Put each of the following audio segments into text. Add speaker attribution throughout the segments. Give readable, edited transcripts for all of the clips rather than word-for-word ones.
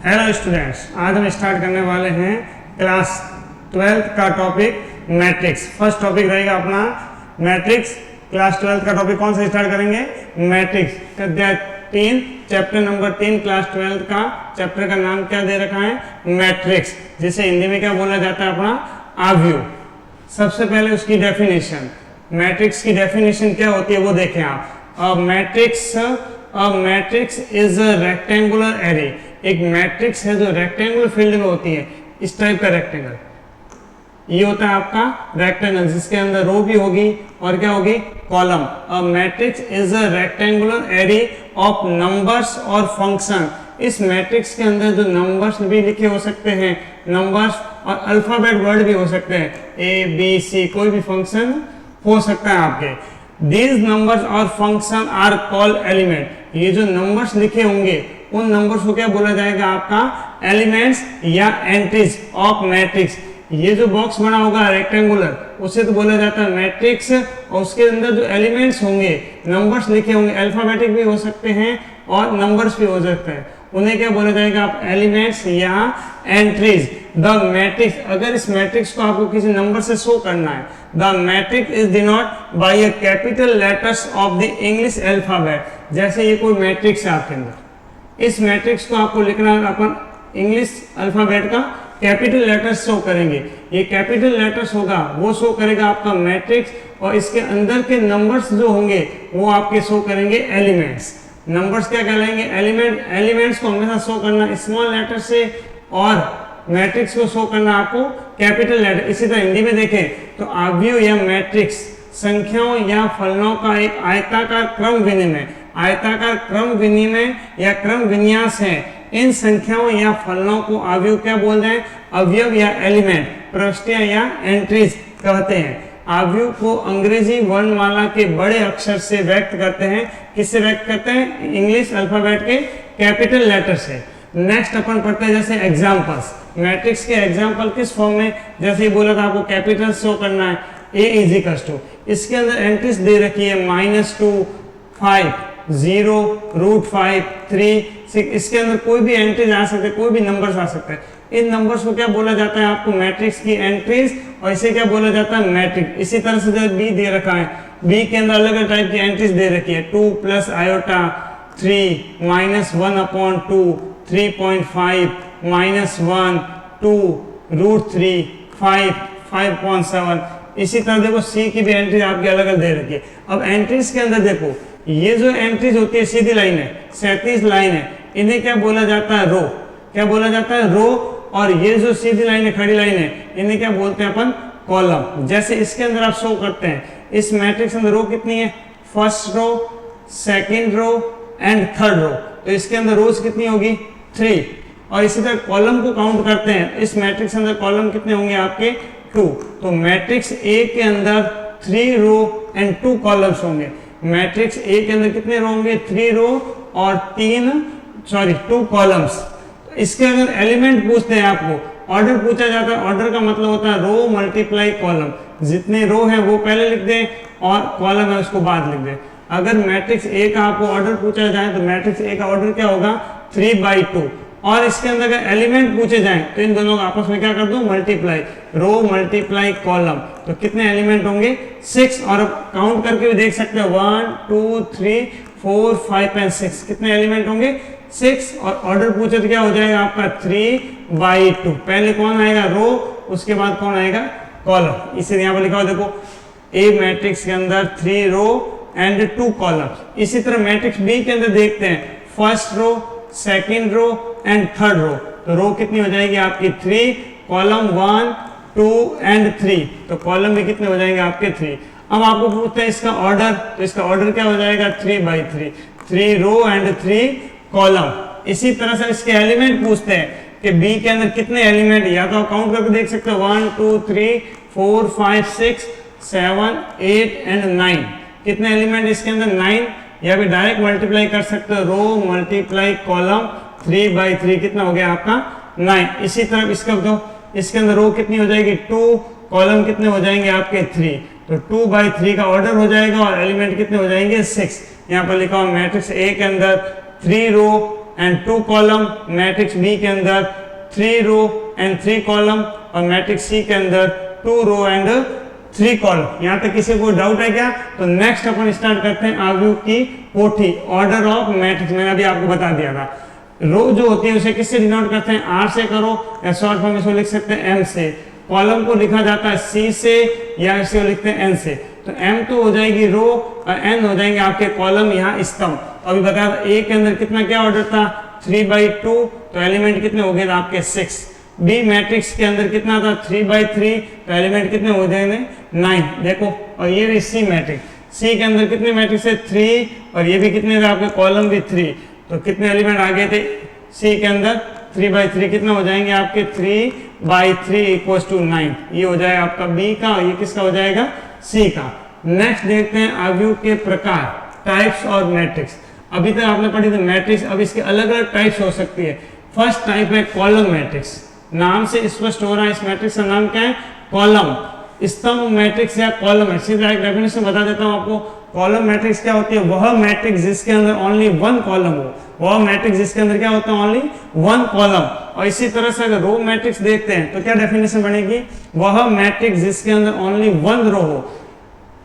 Speaker 1: Hello students, आज हम start करने वाले हैं क्लास 12th का टॉपिक मैट्रिक्स। फर्स्ट टॉपिक रहेगा अपना मैट्रिक्स। क्लास 12th का टॉपिक कौन सा स्टार्ट करेंगे? मैट्रिक्स। अध्याय 3 चैप्टर नंबर 3 क्लास 12th का चैप्टर का नाम क्या दे रखा है? मैट्रिक्स, जिसे हिंदी में क्या बोला जाता है? अपना आव्यूह। सबसे पहले उसकी डेफिनेशन, मैट्रिक्स की डेफिनेशन क्या होती है वो देखें आप। Matrix is a rectangular array. एक मैट्रिक्स है जो रेक्टेंगुलर फील्ड में होती है, इस टाइप का रेक्टेंगल। ये होता है आपका रेक्टेंगल, जिसके अंदर रो भी होगी और क्या होगी? Column. A matrix is a rectangular array of numbers और फंक्शन। इस मैट्रिक्स के अंदर जो नंबर्स भी लिखे हो सकते हैं, नंबर्स और अल्फाबेट वर्ड भी हो सकते हैं, ए बी सी, कोई भी फंक्शन हो सकता है आपके। दीज नंबर्स और फंक्शन आर कॉल्ड एलिमेंट। ये जो नंबर्स लिखे होंगे उन नंबर्स को क्या बोला जाएगा? आपका एलिमेंट्स या एंट्रीज ऑफ मैट्रिक्स। ये जो बॉक्स बना होगा रेक्टेंगुलर, उसे तो बोला जाता है मैट्रिक्स। और उसके अंदर जो एलिमेंट्स होंगे, नंबर्स लिखे होंगे, अल्फाबेटिक भी हो सकते हैं और नंबर्स भी हो सकते हैं, उन्हें क्या बोला जाएगा? आप एलिमेंट्स या एंट्रीज। द मैट्रिक्स, अगर इस मैट्रिक्स को आपको किसी नंबर से शो करना है, the matrix is denote by a capital letters of the English alphabet. जैसे ये कोई मैट्रिक्स है आपके अंदर, इस मैट्रिक्स को आपको लिखना है, अपन इंग्लिश अल्फाबेट का कैपिटल लेटर्स शो करेंगे। ये कैपिटल लेटर्स होगा वो शो करेगा आपका मैट्रिक्स, और इसके अंदर के नंबर्स जो होंगे वो आपके शो करेंगे एलिमेंट्स। नंबर्स क्या कहलाएंगे? एलिमेंट। एलिमेंट्स को हमेशा शो करना स्मॉल लेटर से और मैट्रिक्स को शो करना आपको कैपिटल लेटर। इसी तरह हिंदी में देखें तो आव्यूह या मैट्रिक्स संख्याओं या फलनों का एक आयताकार क्रम विनिमय, आयताकार क्रम विनिमय या क्रम विन्यास है। इन संख्याओं या फलनों को आव्यूह क्या बोलते हैं? अवयव या एलिमेंट, प्रविष्टियां या एंट्रीज कहते हैं। आव्यूह को अंग्रेजी वर्णमाला के बड़े अक्षर से व्यक्त करते हैं। किससे व्यक्त करते हैं? इंग्लिश अल्फाबेट के कैपिटल लेटर से। नेक्स्ट अपन पढ़ते हैं जैसे एग्जांपल्स। मैट्रिक्स के एग्जांपल किस फॉर्म में? जैसे बोला था आपको कैपिटल शो करना है, ए इज इक्वल्स टू, इसके अंदर एंट्रीज दे रखी है -2, 5, 0, √5, 3, 6। इसके अंदर कोई भी एंट्रीज आ सकते हैं, कोई भी नंबर्स आ सकते हैं। इन नंबर्स को क्या बोला जाता है? आपको मैट्रिक्स की एंट्रीज, और इसे क्या बोला जाता है? मैट्रिक्स। इसी तरह से जब बी दे रखा है, बी के अंदर अलग अलग टाइप की एंट्रीज दे रखी है, 2 + आयोटा, 3, -1/2, 3.5, -1, 2, √3, 5, 5.7। इसी तरह देखो सी की भी एंट्री आपकी अलग अलग दे रखी है। अब एंट्रीज के अंदर देखो, ये जो एंट्रीज होती है सीधी लाइन है, 37 लाइन है, इन्हें क्या बोला जाता है? रो। क्या बोला जाता है? रो। और ये जो सीधी लाइन है, खड़ी लाइन है, इन्हें क्या बोलते हैं अपन? कॉलम। जैसे इसके अंदर आप शो करते हैं, इस मैट्रिक्स अंदर रो कितनी है? First row, second row and third row. तो इसके अंदर रोज कितनी होगी? 3। और इसी तरह कॉलम को काउंट करते हैं, इस मैट्रिक्स अंदर कॉलम कितने होंगे आपके? 2। तो मैट्रिक्स ए के अंदर 3 रो एंड 2 कॉलम्स होंगे। मैट्रिक्स ए के अंदर कितने रो होंगे? 3 रो और 2 कॉलम्स। इसके अगर एलिमेंट पूछते हैं आपको, ऑर्डर पूछा जाता है, ऑर्डर का मतलब होता है रो मल्टीप्लाई कॉलम। जितने रो है वो पहले लिख दें और कॉलम है उसको बाद लिख दें। अगर मैट्रिक्स ए का आपको ऑर्डर पूछा जाए तो मैट्रिक्स ए का ऑर्डर क्या होगा? 3/2। और इसके अंदर अगर एलिमेंट पूछे जाएं तो इन दोनों का आपस में क्या कर दो? Multiply, row multiply column. तो कितने एलिमेंट होंगे? 6। और काउंट करके भी देख सकते हो, 1, 2, 3, 4, 5 एंड 6। कितने एलिमेंट होंगे? 6। और ऑर्डर पूछे तो क्या हो जाएगा आपका? 3/2। पहले कौन आएगा? रो, उसके बाद कौन आएगा? कॉलम। इसीलिए यहाँ पर लिखा हो देखो, ए मैट्रिक्स के अंदर 3 रो एंड 2 कॉलम्स। इसी तरह मैट्रिक्स बी के अंदर देखते हैं, first row, second row and third row. तो रो कितनी हो जाएगी आपकी? 3, कॉलम 1, 2 एंड 3। तो कॉलम भी कितने हो जाएंगे आपके? 3। अब आपको पूछते हैं इसका ऑर्डर, तो इसका ऑर्डर क्या हो जाएगा? 3/3, 3 रो एंड 3 कॉलम। इसी तरह से इसके एलिमेंट पूछते हैं कि बी के अंदर कितने एलिमेंट, या तो काउंट करके देख सकते हो, 1, 2, 3, 4, 5, 6, 7, 8 एंड 9। कितने एलिमेंट इसके अंदर? 9। या फिर डायरेक्ट मल्टीप्लाई कर सकते हो, रो मल्टीप्लाई कॉलम, 3/3 कितना हो गया आपका? 9। इसी तरह इसका दो, इसके अंदर रो कितनी हो जाएगी? 2, कॉलम कितने हो जाएंगे आपके? 3। तो 2/3 का ऑर्डर हो जाएगा और एलिमेंट कितने हो जाएंगे? 6। यहाँ पर लिखा हुआ मैट्रिक्स ए के अंदर 3 row and 2 column, matrix B के अंदर 3 रो एंड 3 कॉलम, और मैट्रिक्स सी के अंदर 2 रो एंड 3 कॉलम। यहाँ तक किसी को डाउट है क्या? तो नेक्स्ट अपन स्टार्ट करते हैं आव्यूह की कोठी, ऑर्डर ऑफ मैट्रिक्स। मैंने अभी आपको बता दिया था, रो जो होती है उसे किससे डिनोट करते हैं? आर से करो, या शॉर्ट फॉर्म इसको लिख सकते हैं एम से। कॉलम को लिखा जाता है सी से, या इसको लिखते हैं एन से। तो एम तो हो जाएगी रो और एन हो जाएंगे आपके कॉलम, यहाँ स्तंभ। तो अभी बताया था ए के अंदर कितना क्या ऑर्डर था? 3/2, तो एलिमेंट कितने हो गए आपके 6। बी मैट्रिक्स के अंदर कितना था? 3/3, तो एलिमेंट कितने हो जाएंगे? 9। देखो, और ये रही सी मैट्रिक्स, सी के अंदर कितने मैट्रिक्स है? 3, और ये भी कितने थे आपके? कॉलम भी 3। तो कितने एलिमेंट आ गए थे सी के अंदर? 3/3 कितना हो जाएंगे आपके? 3/3 इक्वल्स टू 9। ये हो जाएगा आपका बी का, और ये किसका हो जाएगा? सी का। नेक्स्ट देखते हैं आव्यूह के प्रकार, टाइप्स और मैट्रिक्स। अभी तक आपने पढ़ी थी मैट्रिक्स, अब इसके अलग अलग टाइप्स हो सकती है। फर्स्ट टाइप है कॉलम मैट्रिक्स। नाम से स्पष्ट हो रहा है इस मैट्रिक्स का नाम क्या है? कॉलम। स्तंभ मैट्रिक्स या कॉलम मैट्रिक्स, सीधा एक डेफिनेशन बता देता हूं आपको। कॉलम मैट्रिक्स क्या होती है? वह मैट्रिक्स जिसके अंदर ओनली 1 कॉलम हो। वह मैट्रिक्स जिसके अंदर क्या होता है? Only 1 column. और इसी तरह से अगर रो मैट्रिक्स देखते हैं तो क्या डेफिनेशन बनेगी? वह मैट्रिक्स जिसके अंदर ओनली 1 रो हो।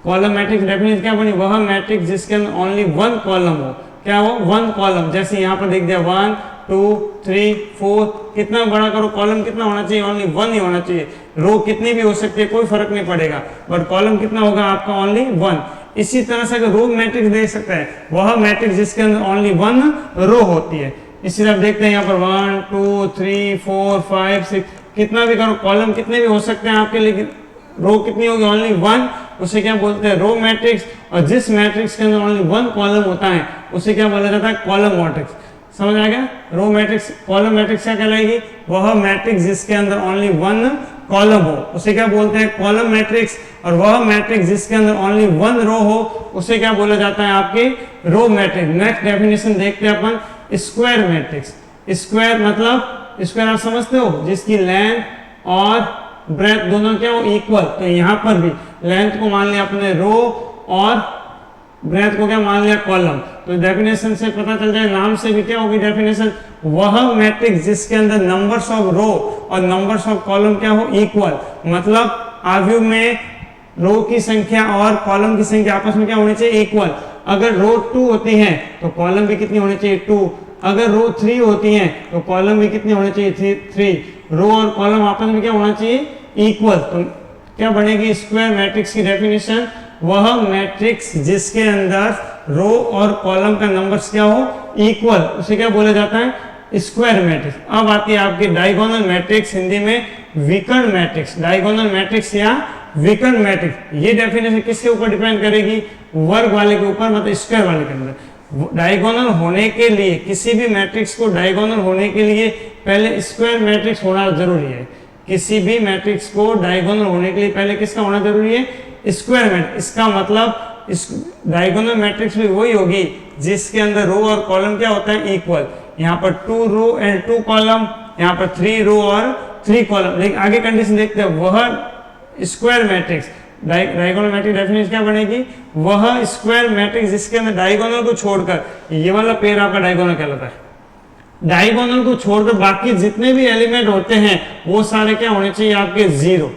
Speaker 1: कॉलम मैट्रिक्स डेफिनेशन क्या बनी? वह मैट्रिक्स जिसके अंदर ओनली 1 कॉलम हो। क्या हो? 1 कॉलम। जैसे यहाँ पर देख दिया 1 2 3 4, कितना बड़ा करो, कॉलम कितना होना चाहिए? ओनली 1 ही होना चाहिए। रो कितनी भी हो सकती है, कोई फर्क नहीं पड़ेगा, बट कॉलम कितना होगा आपका? ओनली 1। इसी तरह से अगर रो मैट्रिक्स देख सकते हैं, वह मैट्रिक्स जिसके अंदर ओनली 1 रो होती है। इसी तरह देखते हैं यहाँ पर 1 2 3 4 5 6, कितना भी करो, कॉलम कितने भी हो सकते हैं आपके, लेकिन रो कितनी होगी? ओनली 1। उसे क्या बोलते हैं? Row matrix. और जिस मैट्रिक्स के अंदर ओनली 1 कॉलम होता है उसे क्या बोला जाता है? Column matrix. समझ आ गया? रो मैट्रिक्स, कॉलम मैट्रिक्स क्या कहलाएगी? वह मैट्रिक्स जिसके अंदर ओनली 1 कॉलम हो उसे क्या बोलते हैं? Column matrix. और वह मैट्रिक्स जिसके अंदर ओनली 1 रो हो उसे क्या बोला जाता है? आपके रो मैट्रिक्स। नेक्स्ट डेफिनेशन देखते हैं अपन, स्क्वायर मैट्रिक्स। स्क्वायर मतलब, स्क्वायर आप समझते हो, जिसकी लेंथ और ब्रेथ दोनों क्या हो? इक्वल। तो यहाँ पर भी लेंथ को मान लिया अपने रो और ब्रेथ को क्या मान लिया? कॉलम। तो डेफिनेशन से पता चल जाए, नाम से भी क्या होगी डेफिनेशन? वह मैट्रिक्स जिसके अंदर नंबर्स ऑफ रो और नंबर्स ऑफ कॉलम क्या हो? इक्वल। मतलब आव्यूह में रो की संख्या और कॉलम की संख्या आपस में क्या होनी चाहिए? इक्वल। अगर रो 2 होती है तो कॉलम भी कितनी होनी चाहिए? 2। अगर रो 3 होती है तो कॉलम भी कितनी होनी चाहिए? 3। रो और कॉलम आपस में क्या होना चाहिए? इक्वल। तो क्या बनेगी स्क्वायर मैट्रिक्स की डेफिनेशन? वह मैट्रिक्स जिसके अंदर रो और कॉलम का नंबर्स क्या हो? इक्वल, उसे क्या बोला जाता है? Square matrix. अब आती है आपकी डायगोनल मैट्रिक्स, हिंदी में विकर्ण मैट्रिक्स। डायगोनल मैट्रिक्स या विकर्ण मैट्रिक्स, ये डेफिनेशन किसके ऊपर डिपेंड करेगी? वर्ग वाले के ऊपर, मतलब स्क्वायर वाले के अंदर। डायगोनल होने के लिए, किसी भी मैट्रिक्स को डायगोनल होने के लिए पहले स्क्वायर मैट्रिक्स होना जरूरी है। किसी भी मैट्रिक्स को डायगोनल होने के लिए पहले किसका होना जरूरी है? Square matrix. इसका मतलब इस डायगोनल मैट्रिक्स भी वही होगी जिसके अंदर रो और कॉलम क्या होता है? इक्वल। यहाँ पर 2 रो एंड 2 कॉलम, यहाँ पर 3 रो और 3 कॉलम। लेकिन आगे कंडीशन देखते हैं, वह square matrix, diagonal matrix definition क्या बनेगी? वह स्क्वायर मैट्रिक्स जिसके अंदर डायगोनल को छोड़कर, ये वाला पेयर आपका डायगोनल कहलाता है। डायगोनल को छोड़कर बाकी जितने भी एलिमेंट होते हैं वो सारे क्या होने चाहिए? आपके 0।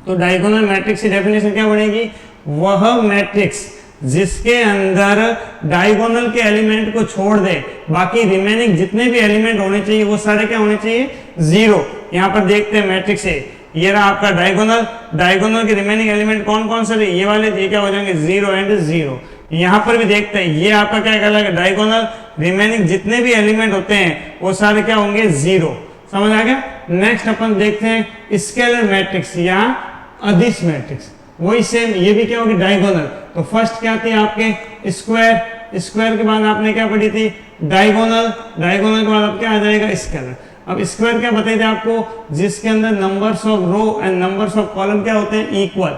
Speaker 1: तो डायगोनल मैट्रिक्स की डेफिनेशन क्या बनेगी? वह मैट्रिक्स जिसके अंदर डायगोनल के एलिमेंट को छोड़ दे, बाकी रिमेनिंग जितने भी एलिमेंट होने चाहिए वो सारे क्या होने चाहिए? 0। यहाँ पर देखते हैं मैट्रिक्स है, ये रहा आपका डायगोनल। डायगोनल के रिमेनिंग एलिमेंट कौन कौन से रहे? ये वाले, ये क्या हो जाएंगे? 0 एंड 0। यहाँ पर भी देखते हैं, ये आपका क्या कहलाएगा? डायगोनल। रिमेनिंग जितने भी एलिमेंट होते हैं वो सारे क्या होंगे? 0। समझ आ गया? नेक्स्ट अपन देखते हैं स्केलर मैट्रिक्स या अदिश मैट्रिक्स। वही सेम, ये भी क्या होगी? डायगोनल। तो फर्स्ट क्या थी आपके? स्क्वायर। स्क्वायर के बाद आपने क्या पढ़ी थी? डायगोनल। डायगोनल के बाद अब क्या आ जाएगा? स्केलर। अब स्क्वायर क्या बताई थी आपको? जिसके अंदर numbers of row and numbers of column क्या होते हैं? इक्वल।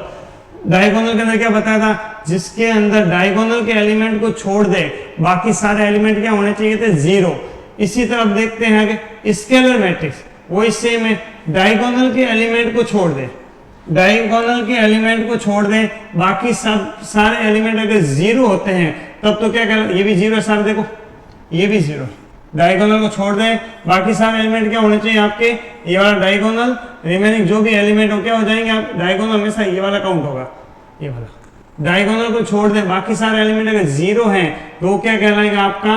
Speaker 1: डायगोनल के अंदर क्या बताया था? जिसके अंदर डायगोनल के एलिमेंट को छोड़ दे, बाकी सारे एलिमेंट क्या होने चाहिए थे? 0। इसी तरह देखते हैं आगे स्केलर मैट्रिक्स, वही सेम है, डायगोनल के एलिमेंट को छोड़ दे, डायगोनल के एलिमेंट को छोड़ दे, बाकी सब सारे एलिमेंट अगर 0 होते हैं तब तो क्या कहलाता? ये भी 0 है सारे, देखो ये भी 0, डायगोनल को छोड़ दें, बाकी सारे एलिमेंट क्या होने चाहिए आपके, ये वाला डायगोनल, रिमेनिंग जो भी एलिमेंट हो क्या हो जाएंगे आप, डायगोनल हमेशा ये वाला काउंट होगा, ये वाला। डायगोनल को छोड़ दें, बाकी सारे एलिमेंट अगर जीरो हैं तो क्या कहलाएगा आपका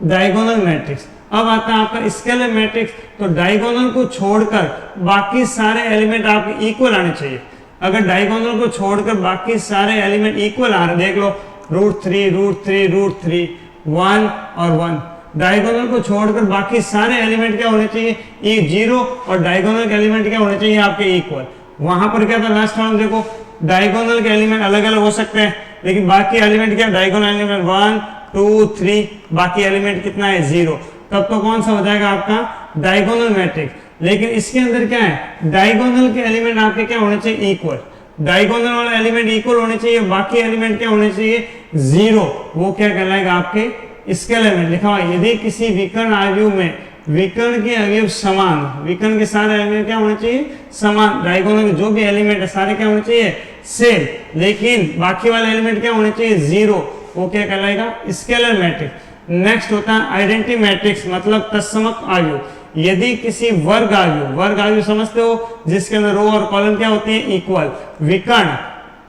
Speaker 1: डायगोनल मैट्रिक्स। अब आता है आपका स्केलर मैट्रिक्स, तो डायगोनल को छोड़कर बाकी सारे एलिमेंट आपके इक्वल आने चाहिए। अगर डायगोनल को छोड़कर बाकी सारे एलिमेंट इक्वल आ रहे, देख लो √3 1 और 1, डायगोनल को छोड़कर बाकी सारे एलिमेंट क्या होने चाहिए, ये 0 और डायगोनल के एलिमेंट क्या होने चाहिए आपके इक्वल। वहां पर क्या था लास्ट टाइम, देखो डायगोनल के एलिमेंट अलग अलग हो सकते हैं, लेकिन बाकी एलिमेंट क्या, डायगोनल एलिमेंट 1 2 3, बाकी एलिमेंट कितना है 0, तब तो कौन सा हो जाएगा आपका डायगोनल मैट्रिक्स। लेकिन इसके अंदर क्या है, डायगोनल के एलिमेंट आपके क्या होने चाहिए इक्वल, डायगोनल वाला एलिमेंट इक्वल होने चाहिए, बाकी एलिमेंट क्या होने चाहिए 0, वो क्या कहलाएगा आपके स्केलर एलिमेंट। लिखा हुआ यदि किसी विकर्ण आव्यूह में विकर्ण के अवयव समान, विकर्ण के सारे एलिमेंट क्या होने चाहिए समान, डायगोनल के जो भी एलिमेंट है सारे क्या होने चाहिए सेम, लेकिन बाकी वाले एलिमेंट क्या होने चाहिए 0, वो क्या कहलाएगा स्केलर मैट्रिक्स। नेक्स्ट होता है आइडेंटिटी मैट्रिक्स, मतलब तत्समक आव्यूह। यदि किसी वर्ग आव्यूह समझते हो जिसके अंदर रो और कॉलम क्या होती है इक्वल, विकर्ण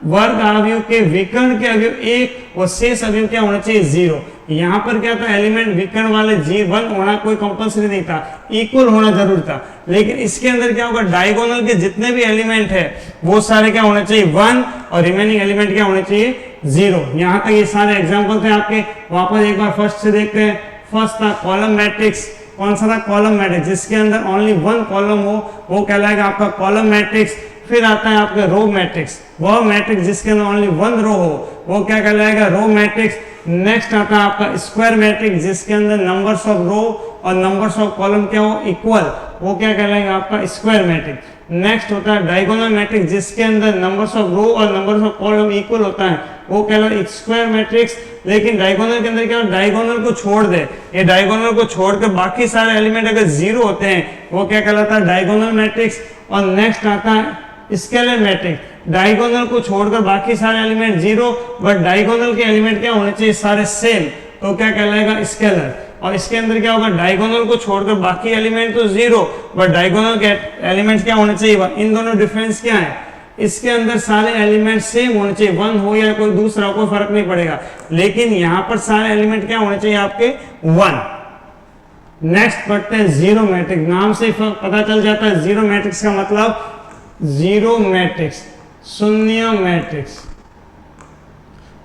Speaker 1: वर्ग आव्यूह के विकर्ण के अवयव 1 और शेष अवयव क्या होना चाहिए 0। यहाँ पर क्या था, एलिमेंट विकर्ण वाले 1 होना कोई कंपल्सरी नहीं था, इक्वल होना जरूर था। लेकिन इसके अंदर क्या होगा, डायगोनल के जितने भी एलिमेंट है वो सारे क्या होना चाहिए 1 और रिमेनिंग एलिमेंट क्या होने चाहिए 0। यहाँ तक ये सारे एग्जाम्पल थे आपके। वापस एक बार फर्स्ट से देखते हैं। फर्स्ट था कॉलम मैट्रिक्स, कौन सा था कॉलम मैट्रिक्स, जिसके अंदर ओनली 1 कॉलम हो वो कहलाएगा आपका कॉलम मैट्रिक्स। फिर आता है आपका रो मैट्रिक्स, वह मैट्रिक्स जिसके अंदर ओनली 1 रो हो वो क्या कहलाएगा रो मैट्रिक्स। नेक्स्ट आता है आपका स्क्वायर मैट्रिक्स, जिसके अंदर नंबर्स ऑफ रो और नंबर्स ऑफ कॉलम क्या हो इक्वल, वो क्या कहलाएगा आपका स्क्वायर मैट्रिक्स। नेक्स्ट होता है डायगोनल मैट्रिक्स, जिसके अंदर नंबर्स ऑफ रो और नंबर्स ऑफ कॉलम इक्वल होता है, वो कहलाएगा स्क्वायर मैट्रिक्स। लेकिन डायगोनल के अंदर क्या, डायगोनल को छोड़ दे, ये डायगोनल को छोड़कर बाकी सारे एलिमेंट अगर 0 होते हैं वो क्या कहलाता है डायगोनल मैट्रिक्स। और नेक्स्ट आता है स्केलर मैट्रिक्स, डायगोनल को छोड़कर बाकी सारे एलिमेंट 0 बट डायगोनल के एलिमेंट क्या होने चाहिए सारे सेम, तो क्या कहलाएगा स्केलर। और इसके अंदर क्या होगा, डायगोनल को छोड़कर बाकी एलिमेंट तो 0 बट डायगोनल के एलिमेंट क्या होने चाहिए 1। इन दोनों डिफरेंस क्या है, इसके अंदर सारे एलिमेंट सेम होने चाहिए, 1 हो या कोई दूसरा कोई फर्क नहीं पड़ेगा, लेकिन यहाँ पर सारे एलिमेंट क्या होने चाहिए आपके 1। नेक्स्ट पढ़ते हैं जीरो मैट्रिक्स। नाम से पता चल जाता है जीरो मैट्रिक्स का मतलब जीरो मैट्रिक्स, शून्य मैट्रिक्स,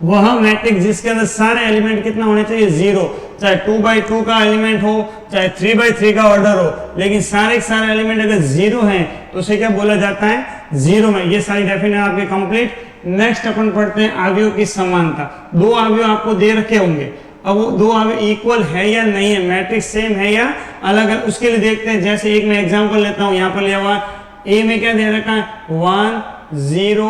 Speaker 1: वह मैट्रिक्स जिसके अंदर सारे एलिमेंट कितना होने चाहिए 0, चाहे 2x2 का एलिमेंट हो चाहे 3x3 का ऑर्डर हो, लेकिन सारे एलिमेंट अगर 0 हैं तो उसे क्या बोला जाता है जीरो में। ये सारी डेफिनेशन आपके कंप्लीट। नेक्स्ट अपन पढ़ते हैं अवयव की समानता। दो अवयव आपको दे रखे होंगे, अब वो दो अवयव इक्वल है या नहीं है, मैट्रिक्स सेम है या अलग है, उसके लिए देखते हैं। जैसे एक मैं एग्जांपल लेता हूं, यहाँ पर लिया हुआ ए में क्या दे रखा है 1 0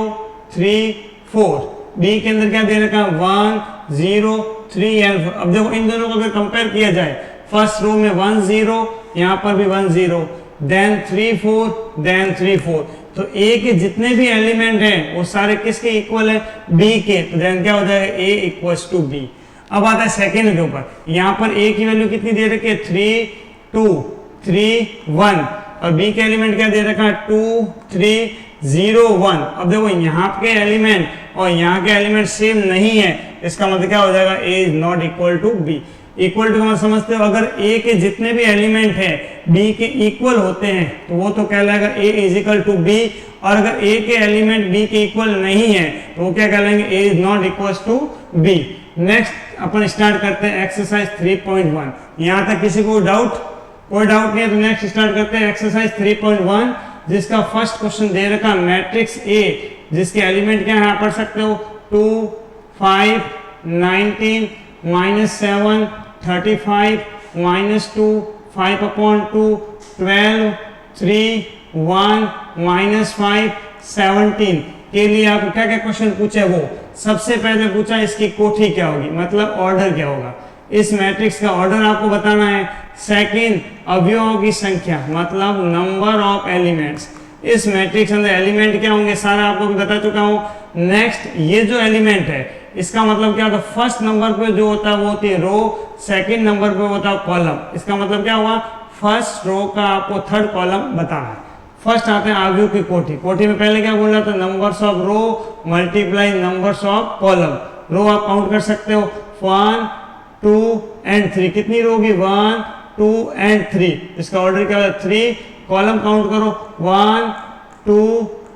Speaker 1: 3 4, बी के अंदर क्या दे रखा है 1 0 3 एंड 4। अब देखो इन दोनों को अगर कंपेयर किया जाए, फर्स्ट रो में 1 0, यहाँ पर भी 1 0, देन 3 4, देन 3 4, तो ए के जितने भी एलिमेंट हैं वो सारे किसके इक्वल है बी के, तो देन क्या हो जाएगा ए इक्वल्स टू बी। अब आता है सेकेंड के ऊपर, यहाँ पर ए की वैल्यू कितनी दे रखी है 3 2 3 1 और बी के एलिमेंट क्या दे रखा है 2 3 0 1। अब देखो यहाँ के एलिमेंट और यहाँ के एलिमेंट सेम नहीं है, इसका मतलब क्या हो जाएगा A is not equal to B. Equal to का मतलब समझते हो, अगर ए के जितने भी एलिमेंट है बी के इक्वल होते हैं तो वो तो कहलाएगा ए इज इक्वल टू बी, और अगर ए के एलिमेंट बी के इक्वल नहीं है तो वो क्या कहलाएंगे A is not equal to B. Next अपन स्टार्ट करते हैं एक्सरसाइज 3.1। यहाँ तक किसी को डाउट? कोई डाउट नहीं है तो नेक्स्ट स्टार्ट करते हैं एक्सरसाइज 3.1, जिसका फर्स्ट क्वेश्चन दे रखा मैट्रिक्स ए, जिसके एलिमेंट क्या है आप पढ़ सकते हो 2 5 19 -7 35 -2 5/2 12 3 1 -5 17 के लिए आपको क्या क्या क्वेश्चन पूछे, वो सबसे पहले पूछा इसकी कोठी क्या होगी, मतलब ऑर्डर क्या होगा, इस मैट्रिक्स का ऑर्डर आपको बताना है। सेकंड अवयवों की संख्या, मतलब नंबर ऑफ एलिमेंट्स, इस मैट्रिक्स अंदर एलिमेंट क्या होंगे सारा आपको बता चुका हूं। नेक्स्ट ये जो एलिमेंट है इसका मतलब क्या होता है, फर्स्ट नंबर पे जो होता है वो होती है रो, सेकंड नंबर पे होता है कॉलम। इसका मतलब क्या हुआ, फर्स्ट रो का आपको थर्ड कॉलम बताना है। फर्स्ट आते हैं आव्यूह की कोटि। कोटि में पहले क्या बोला था, numbers of row multiply numbers of column. Row आप काउंट कर सकते हो 1 2 एंड 3। कितनी रो होगी, 1 2 एंड 3। इसका ऑर्डर क्या होगा 3। कॉलम काउंट करो 1 2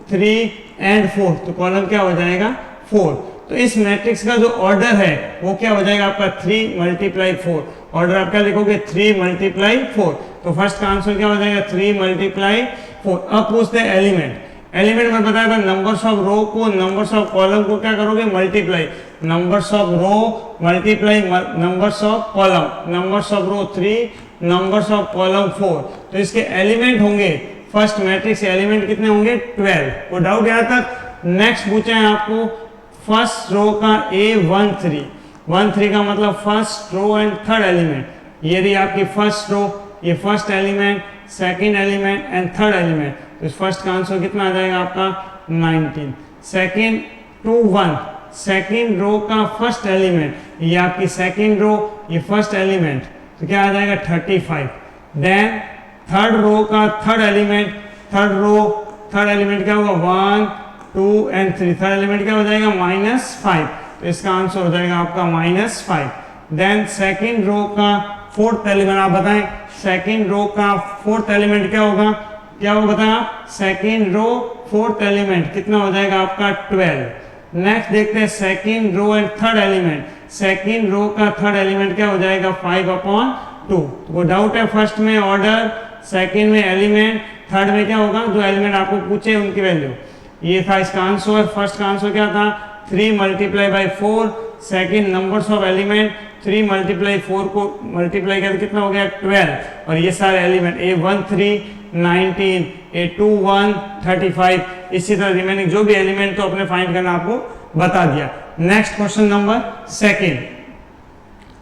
Speaker 1: 3 एंड 4, तो कॉलम क्या हो जाएगा 4। तो इस मैट्रिक्स का जो ऑर्डर है वो क्या हो जाएगा आपका 3 मल्टीप्लाई 4। ऑर्डर आप क्या लिखोगे 3 मल्टीप्लाई 4। तो फर्स्ट का आंसर क्या हो जाएगा 3 मल्टीप्लाई 4। अब पूछते हैं एलिमेंट। एलिमेंट में बताया था नंबर्स ऑफ रो को नंबर्स ऑफ कॉलम को क्या करोगे, multiply. Numbers of row multiply numbers of column. Numbers of row 3, numbers of column 4। तो इसके एलिमेंट होंगे, फर्स्ट मैट्रिक्स एलिमेंट कितने होंगे 12। वो डाउट यहाँ तक। नेक्स्ट पूछे हैं आपको फर्स्ट रो का A1 3। 1 3 का मतलब first row and third element. ये रही आपकी फर्स्ट रो, ये first element, second element and third element. तो इस फर्स्ट का आंसर कितना आ जाएगा आपका 19। सेकंड 2 1, सेकंड रो का फर्स्ट एलिमेंट, ये आपकी सेकंड रो, ये फर्स्ट एलिमेंट, तो क्या आ जाएगा 35। देन थर्ड रो का third element, third row third element क्या होगा 1 2 एंड 3। थर्ड एलिमेंट क्या हो जाएगा -5। तो इसका आंसर हो जाएगा आपका -5। देन सेकंड रो का फोर्थ एलिमेंट आप बताएं, सेकंड रो का फोर्थ एलिमेंट क्या होगा, क्या होगा बताएं आप, सेकंड रो फोर्थ एलिमेंट कितना हो जाएगा आपका 12। नेक्स्ट देखते हैं second row and third element. Second row का थर्ड एलिमेंट क्या हो जाएगा 5/2। तो डाउट है फर्स्ट में ऑर्डर, सेकंड में एलिमेंट, थर्ड में क्या होगा, जो एलिमेंट आपको पूछे उनकी वैल्यू। ये था इसका आंसर। फर्स्ट का आंसर क्या था 3 × 4। सेकंड नंबर्स ऑफ एलिमेंट 3 × 4 को मल्टीप्लाई करके कितना हो गया 12। और ये सारे एलिमेंट A1 3 19, A2 1 35। इसी तरह रिमेनिंग जो भी एलिमेंट तो अपने फाइंड करना आपको बता दिया। Next question number second.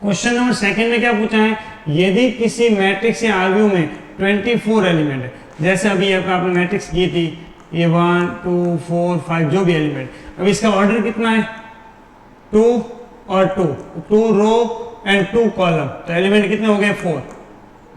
Speaker 1: Question number second में क्या पूछा है, यदि किसी मैट्रिक्स या आव्यूह में 24 एलिमेंट है, जैसे अभी आपने मैट्रिक्स की थी ये 1 2 4 5 जो भी एलिमेंट, अब इसका ऑर्डर कितना है 2 और 2 रो एंड 2 कॉलम। तो एलिमेंट कितने हो गए 4।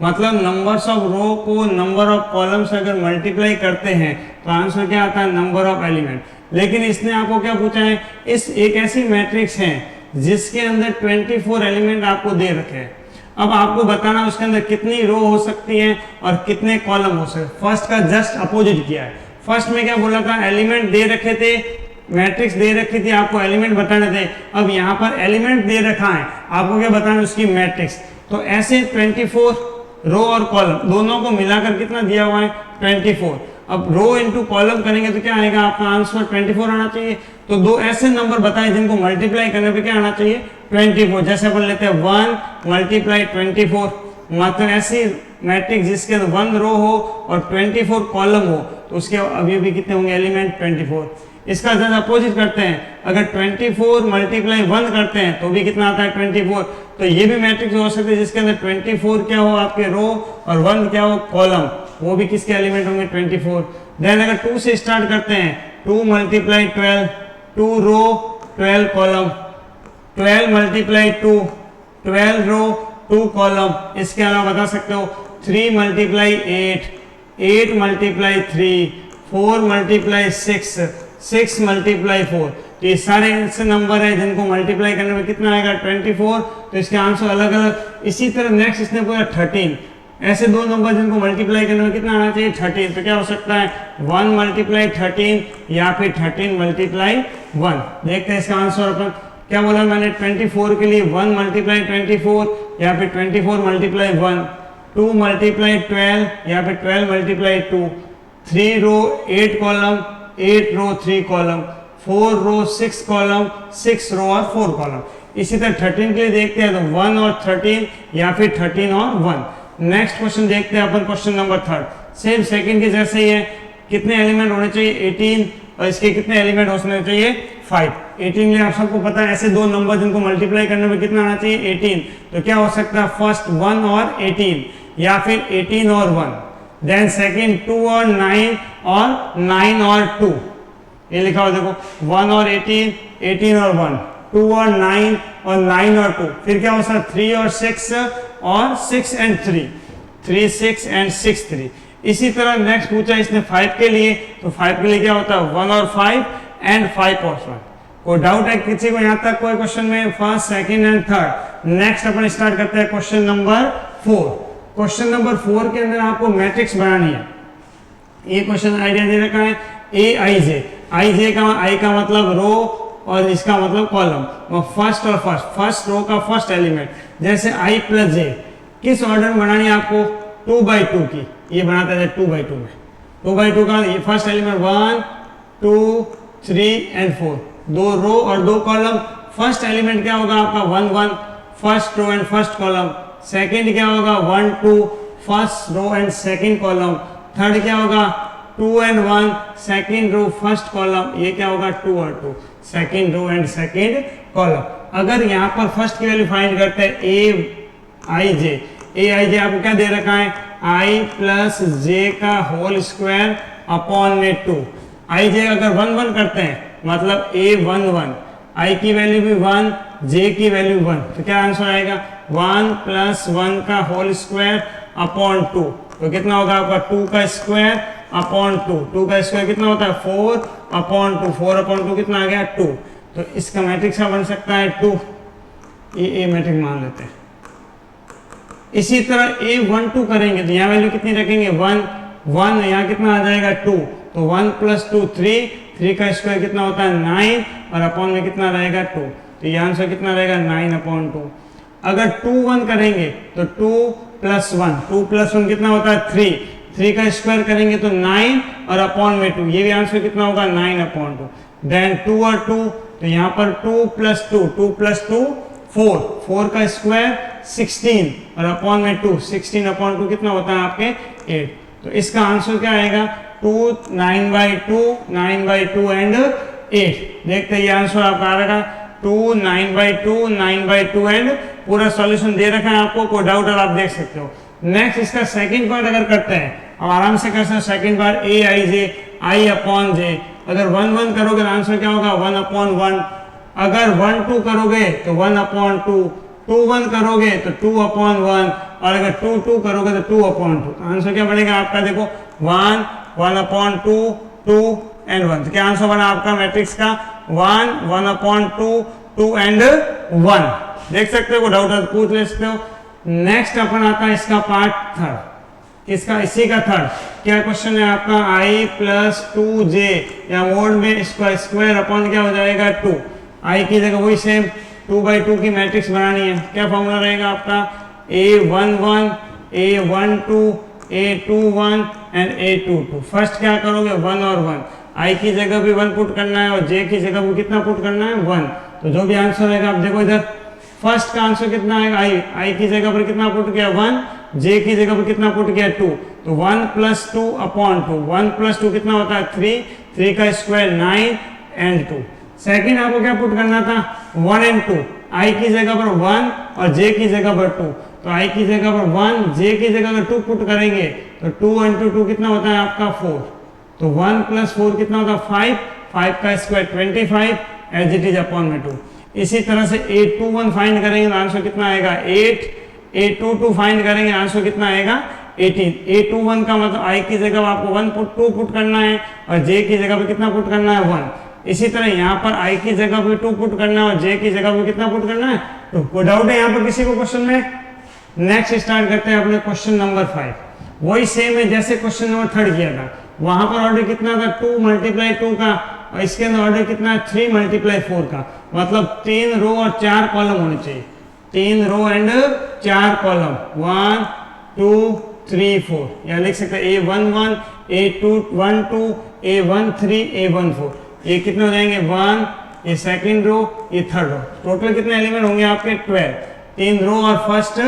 Speaker 1: मतलब नंबर्स ऑफ रो को नंबर ऑफ कॉलम से अगर मल्टीप्लाई करते हैं तो आंसर क्या आता है नंबर ऑफ एलिमेंट। लेकिन इसने आपको क्या पूछा है, इस एक ऐसी मैट्रिक्स है जिसके अंदर 24 एलिमेंट आपको दे रखे हैं। अब आपको बताना उसके अंदर कितनी रो हो सकती है और कितने कॉलम हो सकते हैं। फर्स्ट का जस्ट अपोजिट किया है। फर्स्ट में क्या बोला था, एलिमेंट दे रखे थे, मैट्रिक्स दे रखी थी, आपको एलिमेंट बताने थे। अब यहाँ पर एलिमेंट दे रखा है, आपको क्या बताना उसकी मैट्रिक्स। तो ऐसे 24 रो और कॉलम दोनों को मिलाकर कितना दिया हुआ है 24। अब रो इनटू कॉलम करेंगे तो क्या आएगा आपका आंसर 24 आना चाहिए। तो दो ऐसे नंबर बताए जिनको मल्टीप्लाई करने पे क्या आना चाहिए 24। जैसे अपन लेते हैं 1 × 24, मतलब ऐसी मैट्रिक्स जिसके अंदर 1 रो हो और 24 कॉलम हो तो उसके अभी भी कितने होंगे एलिमेंट 24। इसका जब अपोजिट करते हैं, अगर 24 × 1 करते हैं तो भी कितना आता है 24। तो ये भी मैट्रिक्स हो सकते हैं जिसके अंदर 24 क्या हो आपके रो और 1 क्या हो कॉलम, वो भी किसके एलिमेंट होंगे 24। देन अगर 2 से स्टार्ट करते हैं 2 × 12, 2 रो 12 कॉलम, 12 × 2 12 रो 2 कॉलम। इसके अलावा बता सकते हो 3 × 8, 8 × 3, 4 × 6, 6 × 4। तो ये सारे ऐसे नंबर है जिनको मल्टीप्लाई करने में कितना आएगा 24। तो इसके आंसर अलग अलग। इसी तरह नेक्स्ट इसने पूरा 13, ऐसे दो नंबर जिनको मल्टीप्लाई करने में कितना आना चाहिए 13। तो क्या हो सकता है 1 × 13 या फिर 13 × 1। देखते हैं इसका आंसर अपन क्या बोला मैंने 24 के लिए 1 × 24 या फिर 24 × 1, 2 × 12 या फिर 12 × 2, 3 रो 8 कॉलम, 8 रो 3 कॉलम, 4 रो 6 कॉलम, 6 रो और 4 कॉलम। इसी तरह 13 के लिए देखते हैं तो 1 और 13 या फिर 13 और 1। नेक्स्ट क्वेश्चन देखते हैं अपन question number third. Same second के जैसे ही है, कितने एलिमेंट होने चाहिए 18 और इसके कितने एलिमेंट होने चाहिए 5। 18 लिए आप सबको पता है ऐसे दो नंबर जिनको मल्टीप्लाई करने में कितना आना चाहिए 18। तो क्या हो सकता है फर्स्ट 1 और 18 या फिर 18 और 1। देन सेकंड 2 और 9 और 9 और 2। ये लिखा हो देखो 1 और 18, 18 और 1, 2 और 9 और 9 और 2, फिर क्या होगा 3 और 6 और 6 एंड 3, 3 6 एंड 6 3। इसी तरह नेक्स्ट पूछा इसने 5 के लिए, तो 5 के लिए क्या होता है 1 और 5 एंड 5 और 1। कोई डाउट है किसी को यहाँ तक कोई क्वेश्चन में, first second and third. Next अपन स्टार्ट करते हैं क्वेश्चन नंबर 4। क्वेश्चन नंबर 4 के अंदर आपको मैट्रिक्स बनानी है। ये क्वेश्चन आइडिया दे रखा है ए आई जे, आई जे का आई का मतलब रो और इसका मतलब कॉलम, फर्स्ट और फर्स्ट रो का फर्स्ट एलिमेंट, जैसे आई प्लस जे किस ऑर्डर में बनानी है आपको 2/2 की, ये बनाते थे 2/2 में। 2/2 का ये फर्स्ट एलिमेंट 1 2 3 एंड 4, 2 रो और 2 कॉलम। फर्स्ट एलिमेंट क्या होगा आपका 1 1 first row and first column, second क्या होगा 1 2 first row and second column, third क्या होगा 2 and 1 second row first column, ये क्या होगा 2 और 2 second row and second column. अगर यहाँ पर फर्स्ट की वैल्यू फाइंड करते हैं ए आई जे आपको क्या दे रखा है आई प्लस जे का होल स्क्वायर अपॉन में 2। आई जे अगर 1 1 करते हैं मतलब ए 1 1, आई की वैल्यू भी 1 जे की वैल्यू 1, तो क्या आंसर आएगा 1 प्लस 1 का होल स्क्वायर अपॉन 2, तो कितना होगा आपका 2 का स्क्वायर अपॉन 2, 2 का स्क्वायर कितना होता है 4 अपॉन 2, 4 अपॉन 2 कितना आ गया 2। तो इसका मैट्रिक्स क्या बन सकता है 2, ये मैट्रिक्स मान लेते हैं। इसी तरह A1 2 करेंगे तो यहाँ वैल्यू कितनी रखेंगे 1 1, यहाँ कितना आ जाएगा 2, तो 1 प्लस 2 3, 3 का स्क्वायर कितना होता है 9 और अपॉन में कितना रहेगा 2, तो ये आंसर कितना रहेगा 9 अपॉन 2। अगर 2 1 करेंगे तो 2 प्लस 1, 2 प्लस 1 कितना होता है 3, 3 का स्क्वायर करेंगे तो 9 और अपॉन में 2, ये भी आंसर कितना होगा 9 अपॉन 2। देन 2 और 2, तो यहाँ पर 2 प्लस 2, 2 प्लस 2 4, 4 का स्क्वायर 16 और अपॉन में 2, 16 अपॉन 2 कितना होता है आपके 8। तो इसका आंसर क्या आएगा 2 9/2 9/2 एंड 8। देखते हैं ये आंसर आपका आ रहा 2 9/2 9/2 एंड पूरा सॉल्यूशन दे रखा है आपको, कोई डाउट है आप देख सकते हो। नेक्स्ट इसका सेकंड पार्ट अगर करते हैं अब आराम से कर सकते हैं। Second part A I J I upon J, अगर 1 1 करोगे तो आंसर क्या होगा 1 अपॉन 1, अगर 1 2 करोगे तो 1 अपॉन 2, 2 1 करोगे तो 2 अपॉन 1, और अगर 2 2 करोगे तो 2 अपॉन 2। तो आंसर क्या बनेगा आपका देखो 1 1 अपॉन 2 2 एंड 1। तो क्या आंसर बना आपका मैट्रिक्स का 1 1 अपॉन 2 2 एंड 1। देख सकते हो, डाउट है तो पूछ ले सकते हो। नेक्स्ट अपन आता है इसका पार्ट थर्ड, इसका इसी का थर्ड क्या क्वेश्चन है आपका आई प्लस 2 जे या मोड में इसका स्क्वायर अपॉन क्या हो जाएगा 2, आई की जगह वही सेम 2/2 की मैट्रिक्स बनानी है। क्या फॉर्मूला रहेगा आपका A11 A12 A21 and A22। First क्या करोगे 1 और 1, आई की जगह भी 1 पुट करना है और जे की जगह भी कितना पुट करना है 1। तो जो भी आंसर रहेगा आप देखो इधर फर्स्ट का आंसर कितना आएगा आई की जगह पर कितना पुट किया 1, जे की जगह पर कितना पुट किया 2, तो 1 प्लस 2 अपॉन 2, 1 प्लस 2 कितना होता है 3, 3 का स्क्वायर 9 एंड 2। सेकंड आपको क्या पुट करना था 1 एंड 2, आई की जगह पर 1 और जे की जगह पर 2, तो आई की जगह पर 1 जे की जगह अगर 2 पुट करेंगे तो 2 इंटू 2 कितना होता है आपका 4, तो 1 प्लस 4 कितना होता है 5, 5 का square 25 as it is upon में 2। इसी तरह से A21 फाइंड करेंगे तो आंसर कितना आएगा 8, A22 फाइंड करेंगे आंसर कितना आएगा 18। A21 का मतलब आई की जगह आपको 1 पुट 2 पुट करना है और जे की जगह पे कितना पुट करना है 1। इसी तरह यहाँ पर आई की जगह पे 2 पुट करना है और जे की जगह पे कितना पुट करना है 2। कोई डाउट है यहाँ पर किसी को क्वेश्चन में? नेक्स्ट स्टार्ट करते हैं अपने क्वेश्चन नंबर 5। वही सेम है जैसे क्वेश्चन नंबर 3 किया था, वहां पर ऑर्डर कितना था 2 × 2 का, और इसके अंदर ऑर्डर कितना है 3 × 4 का, मतलब 3 रो और 4 कॉलम होने चाहिए, 3 रो एंड 4 कॉलम 1 2 3 4। या लिख सकते हैं A11 A12 A13 A14। ये कितने हो जाएंगे 1, ये सेकंड रो, ये थर्ड रो। टोटल कितने एलिमेंट होंगे आपके 12, 3 रो और first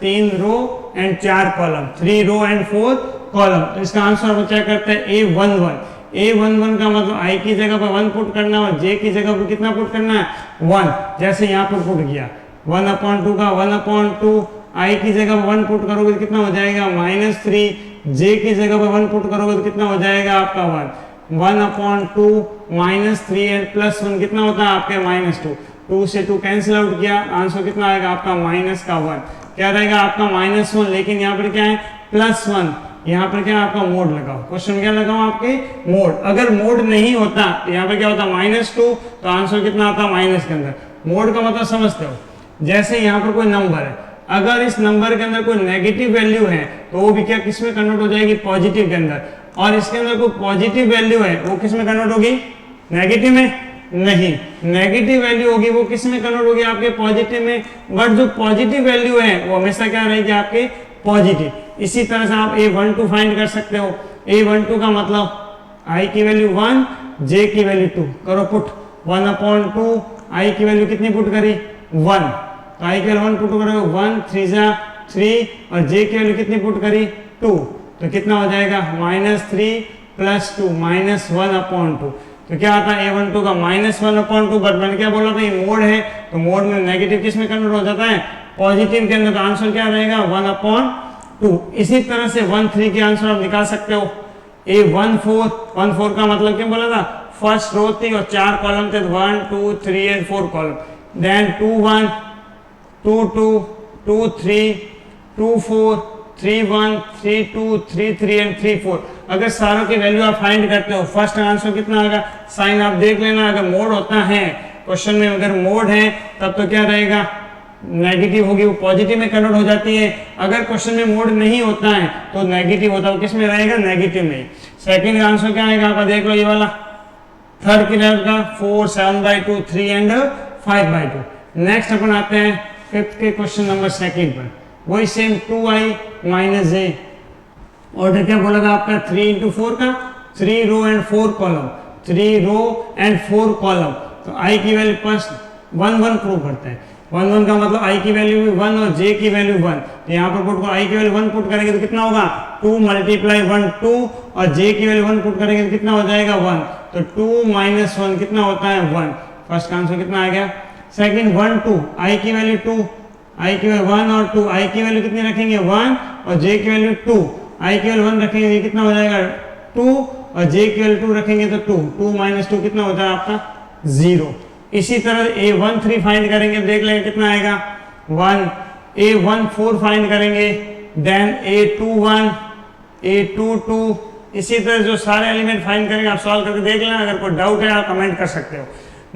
Speaker 1: 3 row and 4 column, 3 row and 4 column. तो इसका आंसर हम चेक करते हैं A11। A11 का मतलब आई की जगह पर 1 पुट करना है और जे की जगह पर कितना पुट करना है 1। जैसे यहाँ पर पुट किया 1/2 का 1/2, आई की जगह पर 1 पुट करोगे तो कितना हो जाएगा -3, जे की जगह पर 1 पुट करोगे तो कितना हो जाएगा आपका 1। 1/2 -3 एंड +1 कितना होता है आपके -2। 2 से 2 कैंसिल आउट किया, आंसर कितना आएगा आपका माइनस का 1, क्या रहेगा आपका -1, लेकिन यहाँ पर क्या है +1, यहाँ पर क्या आपका मोड लगाओ, क्वेश्चन क्या लगाओ आपके मोड, अगर मोड नहीं होता यहाँ पर क्या होता -2, तो आंसर कितना आता माइनस के अंदर। मोड का मतलब समझते हो, जैसे यहाँ पर कोई नंबर है, अगर इस नंबर के अंदर कोई नेगेटिव वैल्यू है तो वो भी क्या किस में कन्वर्ट हो जाएगी, पॉजिटिव के अंदर, और इसके अंदर कोई पॉजिटिव वैल्यू है वो किस में कन्वर्ट होगी, नेगेटिव में नहीं, नेगेटिव वैल्यू होगी वो किस में कन्वर्ट होगी आपके पॉजिटिव में, बट जो पॉजिटिव वैल्यू है वो हमेशा क्या रहेगी आपके पॉजिटिव। इसी तरह से आप a12 फाइंड कर सकते हो, a12 का मतलब i की वैल्यू 1, j की वैल्यू 2, करो पुट 1/2, i की वैल्यू कितनी पुट करी 1, तो i की वैल्यू 1 पुट करोगे 1 3 जा 3 और j की वैल्यू कितनी पुट करी 2, तो कितना हो जाएगा -3 + 2 -1/2, तो क्या आता है a12 का -1/2, बट मैंने क्या बोला था ये मोड है, तो मोड में नेगेटिव किस में कन्वर्ट हो जाता है पॉजिटिव के अंदर, तो आंसर क्या रहेगा 1/2। इसी तरह से 1/3 के आंसर आप निकाल सकते हो, a14 का मतलब क्या बोला था, फर्स्ट रो थी और 4 कॉलम थे, 1 2 3 एंड 4 कॉलम, देन 2 1 2 2 2 3 2 4 3 1 3 2 3 3 एंड 3 4, अगर सारों की वैल्यू आप फाइंड करते हो, फर्स्ट आंसर कितना आएगा, साइन आप देख लेना, अगर मोड होता है क्वेश्चन में, अगर मोड है तब तो क्या रहेगा नेगेटिव होगी वो पॉजिटिव में कन्वर्ट हो जाती है, अगर क्वेश्चन में मोड नहीं होता है तो नेगेटिव होता है, किस में रहेगा नेगेटिव में। सेकंड आंसर क्या आएगा आपका, देख लो ये वाला, थर्ड की लेवल का 4 7/2 3 एंड 5/2। नेक्स्ट अपन आते हैं फिफ्थ के क्वेश्चन नंबर सेकंड पर, वही सेम 2i - j, ऑर्डर क्या बोला था आपका 3 × 4 का, 3 row and 4 column, 3 row and 4 column, तो i की वैल्यू फर्स्ट 1 1 प्रूव करते हैं, 1 1 का मतलब i की वैल्यू भी 1 और j की वैल्यू 1, तो यहाँ पर पुट को i की वैल्यू 1 पुट करेंगे तो कितना होगा 2 × 1 2, और j की वैल्यू 1 पुट करेंगे तो कितना हो जाएगा 1, तो 2 - 1 कितना होता है 1, फर्स्ट आंसर कितना आ गया। सेकंड 1 2, i की वैल्यू 2, i की वैल्यू 1 और 2, i की वैल्यू कितनी रखेंगे 1 और j की वैल्यू 2, i की वैल्यू 1 रखेंगे तो कितना हो जाएगा 2 और j की वैल्यू 2 रखेंगे तो 2, 2 - 2 कितना होता है आपका 0। इसी तरह a13 फाइंड करेंगे, देख लेंगे कितना आएगा 1, a14 फाइंड करेंगे, देन a21 a22, इसी तरह जो सारे एलिमेंट फाइंड करेंगे आप सॉल्व करके देख लेना, अगर कोई डाउट है आप कमेंट कर सकते हो।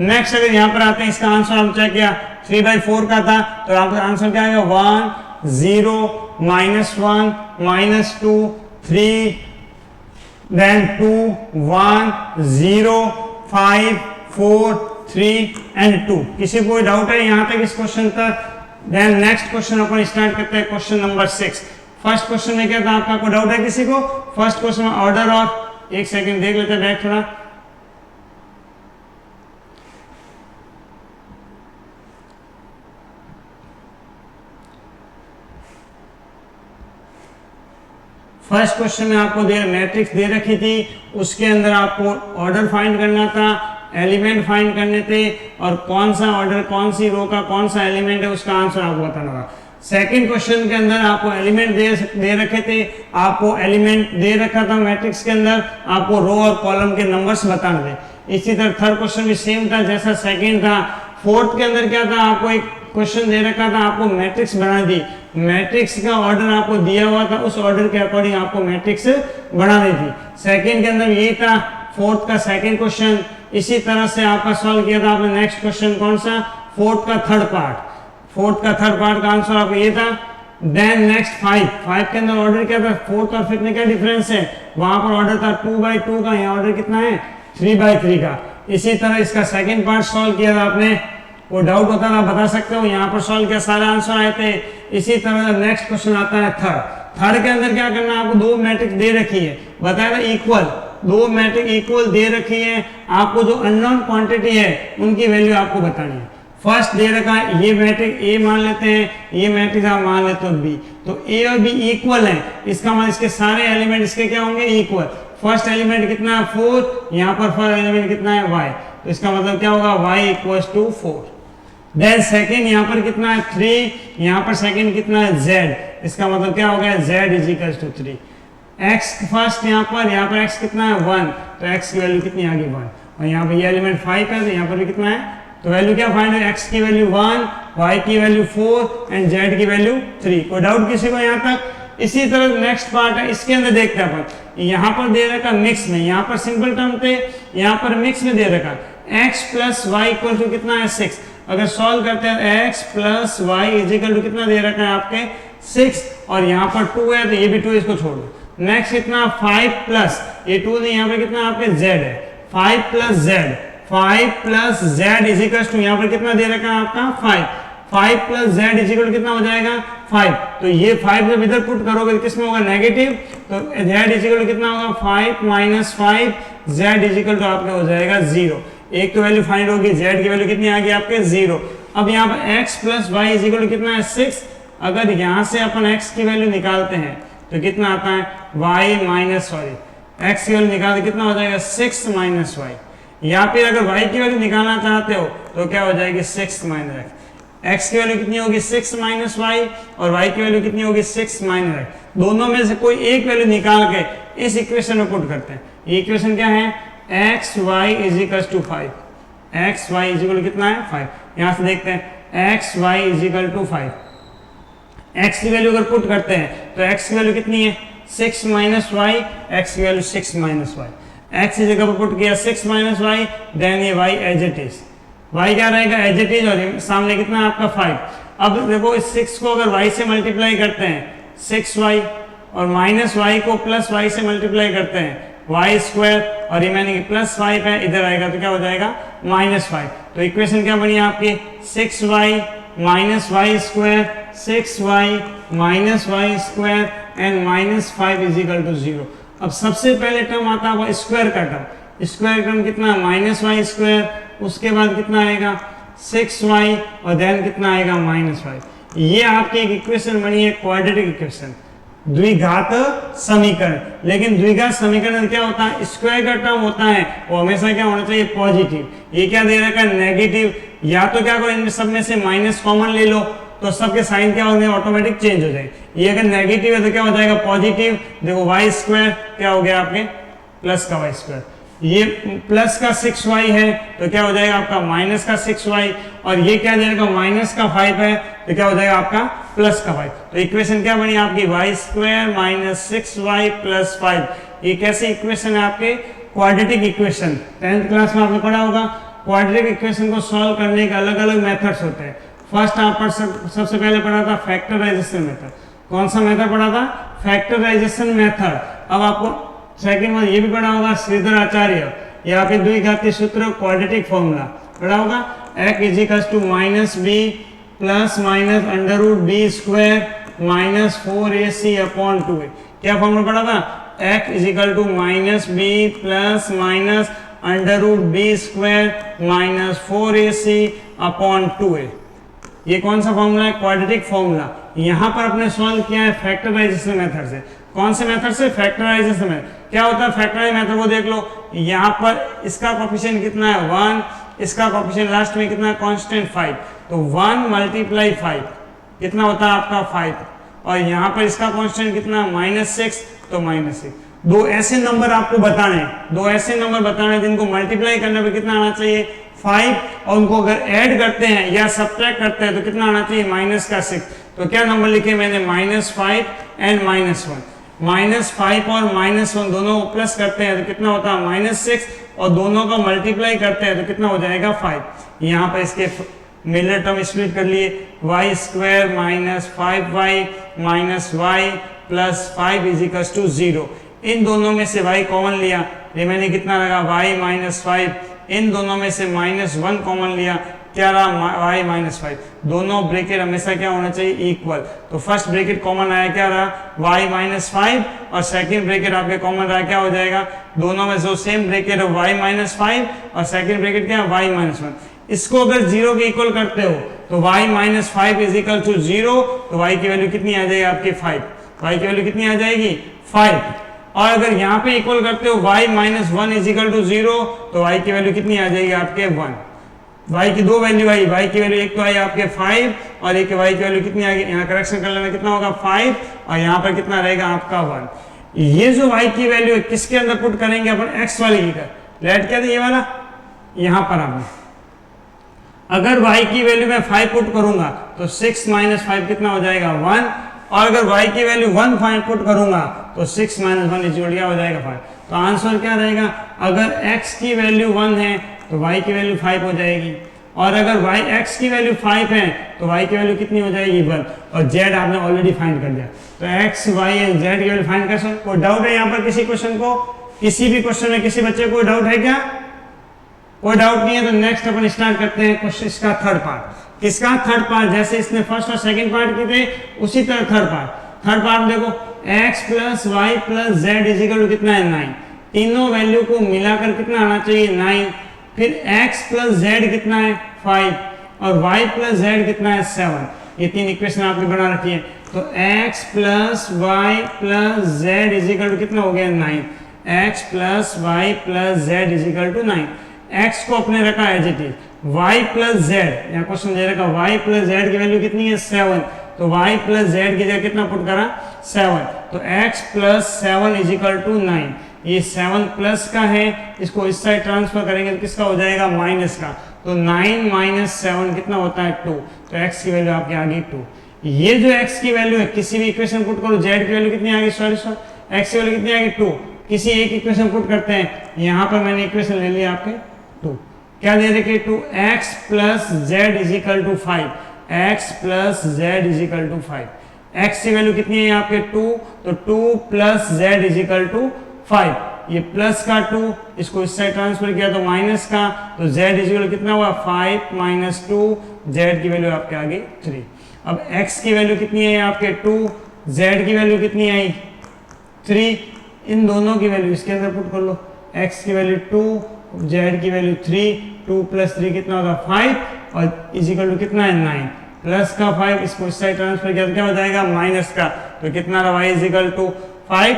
Speaker 1: नेक्स्ट अगर यहाँ पर आते हैं, इसका आंसर हम चेक किया 3/4 का था, तो आपका आंसर क्या आएगा 1 0 -1 -2 3 then 2 1 0 5 4 3 and 2। किसी को डाउट है यहाँ तक इस क्वेश्चन तक? देन नेक्स्ट क्वेश्चन अपन स्टार्ट करते हैं, क्वेश्चन नंबर 6। फर्स्ट क्वेश्चन में क्या था, आपका कोई डाउट है किसी को? फर्स्ट क्वेश्चन में ऑर्डर, और एक सेकंड देख लेते हैं बैक थोड़ा। फर्स्ट क्वेश्चन में आपको मैट्रिक्स दे रखी थी, उसके अंदर आपको ऑर्डर फाइंड करना था, एलिमेंट फाइंड करने थे, और कौन सा ऑर्डर, कौन सी रो का कौन सा एलिमेंट है उसका आंसर आपको बताना होगा। सेकंड क्वेश्चन के अंदर आपको एलिमेंट दे रखे थे, आपको एलिमेंट दे रखा था मैट्रिक्स के अंदर, आपको रो और कॉलम के नंबर्स बताने थे। इसी तरह थर्ड क्वेश्चन भी सेम था जैसा सेकंड था। फोर्थ के अंदर क्या था, आपको एक क्वेश्चन दे रखा था, आपको मैट्रिक्स बना दी, मैट्रिक्स का ऑर्डर आपको दिया हुआ था, उस ऑर्डर के अकॉर्डिंग आपको मैट्रिक्स बनानी थी। सेकंड के अंदर ये था, फोर्थ का सेकंड क्वेश्चन इसी तरह से आपका सॉल्व किया था आपने। नेक्स्ट क्वेश्चन कौन सा, फोर्थ का थर्ड पार्ट, फोर्थ का थर्ड पार्ट का आंसर आपको ये था। देन नेक्स्ट फाइव के अंदर ऑर्डर क्या था, फोर्थ और फिफ्थ में क्या डिफरेंस है, वहां पर ऑर्डर था 2/2 का, यहाँ ऑर्डर कितना है 3/3 का। इसी तरह इसका सेकंड पार्ट सॉल्व किया था आपने, वो डाउट होता था बता सकते हो, यहाँ पर सॉल्व किया सारे आंसर आए थे। इसी तरह नेक्स्ट क्वेश्चन आता है थर्ड के अंदर क्या करना है, आपको दो मैट्रिक्स दे रखी है, बताया था इक्वल, दो मैट्रिक्स इक्वल दे रखी है, आपको जो अननोन क्वांटिटी है उनकी वैल्यू आपको बतानी है। फर्स्ट दे रखा है ये मैट्रिक्स ए मान लेते हैं, ये मैट्रिक्स आप मान लेते हो बी, तो ए और बी इक्वल है, इसका मतलब इसके सारे एलिमेंट इसके क्या होंगे इक्वल। फर्स्ट एलिमेंट कितना है 4, यहाँ पर फर्स्ट एलिमेंट कितना है y, तो इसका मतलब क्या होगा y = 4। देन सेकंड यहाँ पर कितना है 3, यहाँ पर सेकंड कितना है z, इसका मतलब क्या हो गया z = 3। x फर्स्ट यहाँ पर x कितना है 1, तो x की वैल्यू कितनी आ गई 1, और यहाँ पर ये एलिमेंट 5 है, तो यहाँ पर भी कितना है तो वैल्यू क्या फाइंड हो, x की वैल्यू 1, y की वैल्यू 4 एंड z की वैल्यू 3। कोई डाउट किसी को यहाँ तक? इसी तरह नेक्स्ट पार्ट है, इसके अंदर देखते हैं अपन। यहाँ पर दे रखा मिक्स में, यहाँ पर सिंपल टर्म थे, यहाँ पर मिक्स में दे रखा x plus y equal to कितना है 6। अगर सॉल्व करते हैं x plus y is equal to कितना दे रखा है आपके 6, और यहाँ पर 2 है तो ये भी 2, इसको छोड़ दो। नेक्स्ट कितना 5 प्लस ये 2 नहीं, यहाँ पर कितना आपके z है 5 plus z, 5 plus z is equal to यहाँ पर कितना दे रखा है आपका 5, 5 प्लस z इज इक्वल कितना हो जाएगा 5। तो ये 5 जब इधर पुट करोगे तो किसमें होगा नेगेटिव, तो z इज इक्वल कितना होगा 5 minus 5, z is equal to आपका हो जाएगा 0। एक तो वैल्यू फाइंड होगी, z की वैल्यू कितनी आ गई आपके 0। अब यहाँ पर x plus y is equal to कितना है 6। अगर यहाँ से अपन x की वैल्यू निकालते हैं तो कितना आता है y माइनस x की वैल्यू निकालते कितना हो जाएगा 6 माइनस y। या फिर अगर y की वैल्यू निकालना चाहते हो तो क्या हो जाएगी 6 माइनस x की वैल्यू कितनी होगी 6 माइनस y और y की वैल्यू कितनी होगी 6 माइनस x। दोनों में से कोई एक वैल्यू निकाल के इस इक्वेशन में पुट करते हैं। ये इक्वेशन क्या है x y is equal to 5, x y is equal कितना है 5। यहाँ से देखते हैं x y is equal to 5, x की वैल्यू अगर पुट करते हैं तो x की वैल्यू कितनी है 6 माइनस वाई, एक्स की वैल्यू 6 माइनस वाई, एक्स की जगह पर पुट किया 6 माइनस वाई, देन ये y as it is, y क्या रहेगा एज इट इज, और सामने कितना है आपका 5। अब देखो इस 6 को अगर y से मल्टीप्लाई करते हैं 6y, और माइनस y को प्लस y से मल्टीप्लाई करते हैं y स्क्वायर, और रिमेनिंग प्लस 5 है इधर आएगा तो क्या हो जाएगा माइनस 5। तो इक्वेशन क्या बनी आपकी 6y minus y square, 6y minus y square and minus 5 is equal to 0। अब सबसे पहले टर्म आता है स्क्वायर का टर्म, स्क्वायर टर्म कितना माइनस वाई स्क्वायर, उसके बाद कितना आएगा 6y और देन कितना आएगा माइनस 5। ये आपकी एक इक्वेशन बनी है क्वाड्रेटिक इक्वेशन, द्विघात समीकरण। लेकिन द्विघात समीकरण में क्या होता है स्क्वायर का टर्म होता है वो हमेशा क्या होना चाहिए पॉजिटिव। ये क्या दे रखा है नेगेटिव, या तो क्या करो इनमें सब में से माइनस कॉमन ले लो तो सबके साइन क्या होंगे ऑटोमेटिक चेंज हो जाएंगे। ये अगर नेगेटिव है तो क्या हो जाएगा पॉजिटिव, देखो वाई स्क्वायर क्या हो गया आपके प्लस का वाई स्क्वायर, ये प्लस का 6y है तो क्या हो जाएगा आपका माइनस का 6y, और ये क्या जाएगा माइनस का 5 है तो क्या हो जाएगा आपका प्लस का 5। तो इक्वेशन क्या बनी आपकी Y square minus 6y plus 5। ये कैसी इक्वेशन है आपके क्वाड्रेटिक इक्वेशन, 10th क्लास में आपने पढ़ा होगा। क्वाड्रेटिक इक्वेशन को सॉल्व करने के अलग अलग मेथड्स होते हैं। फर्स्ट आप सबसे पहले पढ़ा था फैक्टराइजेशन मेथड। कौन सा मेथड पढ़ा था फैक्टराइजेशन मेथड। अब आपको सेकंड में ये भी पढ़ा होगा श्रीधर आचार्य या फिर द्विघातीय सूत्र क्वाड्रेटिक फॉर्मूला पढ़ा होगा, x is equal to minus b plus minus under root b square minus 4ac upon 2a। क्या फॉर्मूला पढ़ा था x is equal to minus b plus minus under root b square minus 4ac upon 2a। ये कौन सा formula है quadratic formula. यहाँ पर आपने सॉल्व किया है फैक्टराइजेशन मेथड से। कौन से मेथड से फैक्टराइजेशन में क्या होता है फैक्टराइज मेथड को देख लो। यहाँ पर इसका कोफिशिएंट कितना है 1, इसका कोफिशिएंट लास्ट में कितना है कांस्टेंट 5, तो 1 मल्टीप्लाई 5 कितना होता है आपका 5, और यहाँ पर इसका कांस्टेंट कितना है -6 तो -6। दो ऐसे नंबर आपको बताने, दो ऐसे नंबर बताने जिनको मल्टीप्लाई करने पर कितना आना चाहिए 5, और उनको अगर ऐड करते हैं या सब्ट्रैक्ट करते हैं तो कितना आना चाहिए -6। तो क्या नंबर लिखे मैंने -5 एंड -1। -5 और -1 दोनों को प्लस करते हैं तो कितना होता है -6, और दोनों का मल्टीप्लाई करते हैं तो कितना हो जाएगा 5। यहाँ पर इसके मिलर टर्म स्प्लिट कर लिए y square minus 5y minus y plus 5 is equal to 0। इन दोनों में से y कॉमन लिया, रिमेनिंग कितना लगा y माइनस 5। इन दोनों में से -1 कॉमन लिया, क्या रहा y माइनस 5। दोनों ब्रैकेट हमेशा क्या होना चाहिए इक्वल। तो फर्स्ट ब्रैकेट कॉमन आया क्या रहा y माइनस 5, और सेकंड ब्रैकेट आपके कॉमन रहा क्या हो जाएगा दोनों में जो सेम ब्रैकेट है y माइनस 5 और सेकंड ब्रैकेट क्या है y माइनस 1। इसको अगर 0 के इक्वल करते हो तो y minus 5 is equal to 0, तो y की वैल्यू कितनी आ जाएगी आपकी 5, y की वैल्यू कितनी आ जाएगी 5। और अगर यहाँ पे इक्वल करते हो y minus 1 is equal to 0, तो y की वैल्यू कितनी आ जाएगी आपके 1। y की दो वैल्यू आई, y की वैल्यू एक तो आई आपके 5 और एक y की वैल्यू कितनी आ गई, यहाँ करेक्शन कर लेना कितना होगा 5, और यहाँ पर कितना रहेगा आपका 1। ये जो y की वैल्यू है किसके अंदर पुट करेंगे अपन x वाले की कर, लेट क्या था ये वाला यहाँ पर आपने अगर y की वैल्यू मैं 5 पुट करूंगा तो 6 माइनस 5 कितना हो जाएगा 1, और अगर y की वैल्यू 1 5 पुट करूंगा तो 6 माइनस 1 इक्वल क्या हो जाएगा 5। तो आंसर क्या रहेगा, अगर x की वैल्यू 1 है तो y की वैल्यू 5 हो जाएगी, और अगर x की वैल्यू 5 है तो y की वैल्यू कितनी हो जाएगी 1, और z आपने ऑलरेडी फाइंड कर दिया। तो x, y एंड z की वैल्यू फाइंड कर सकते। कोई डाउट है यहाँ पर किसी क्वेश्चन को, किसी भी क्वेश्चन में किसी बच्चे को कोई डाउट है क्या? कोई डाउट नहीं है तो नेक्स्ट अपन स्टार्ट करते हैं क्वेश्चन इसका थर्ड पार्ट। किसका थर्ड पार्ट? जैसे इसने फर्स्ट और सेकंड पार्ट किए थे उसी तरह थर्ड पार्ट देखो, x plus y plus z is equal to कितना है 9, तीनों वैल्यू को मिलाकर कितना आना चाहिए 9, फिर x प्लस जेड कितना है 5 और y प्लस जेड कितना है 7। ये तीन इक्वेशन आपने बना रखी है। तो x plus y plus z is equal to कितना हो गया 9, x plus y plus z is equal to 9। x को अपने रखा as it is, y plus z, यहाँ क्वेश्चन दे रखा y प्लस जेड की वैल्यू कितनी है 7, तो y प्लस जेड की जगह कितना पुट करा 7, तो x प्लस 7 इजिकल टू 9। ये 7 प्लस का है, इसको इस साइड ट्रांसफर करेंगे तो किसका हो जाएगा माइनस का, तो 9 माइनस 7 कितना होता है 2, तो x की वैल्यू आपकी आ गई 2। ये जो x की वैल्यू है किसी भी इक्वेशन पुट करो, z की वैल्यू कितनी आ गई, सॉरी x की वैल्यू कितनी आ गई 2, किसी एक इक्वेशन पुट करते हैं, यहाँ पर मैंने इक्वेशन ले लिया आपके 2, क्या दे रखे 2, x plus z is equal to 5, x plus z is equal to 5, x की वैल्यू कितनी है आपके 2, तो 2 प्लस जेड इजिकल टू 5, ये प्लस का 2 इसको इस साइड ट्रांसफर किया तो माइनस का, तो z इजिकल कितना हुआ 5 माइनस 2, z की वैल्यू आपके आ गई 3। अब x की वैल्यू कितनी है आपके 2, z की वैल्यू कितनी आई 3, इन दोनों की वैल्यू इसके अंदर पुट कर लो, x की वैल्यू 2, z की वैल्यू 3, 2 प्लस 3 कितना होगा 5 और इजिकल टू कितना है 9, प्लस का 5 इसको इस साइड ट्रांसफर किया तो क्या हो जाएगा माइनस का, तो कितना रहा y इजिकल टू 5।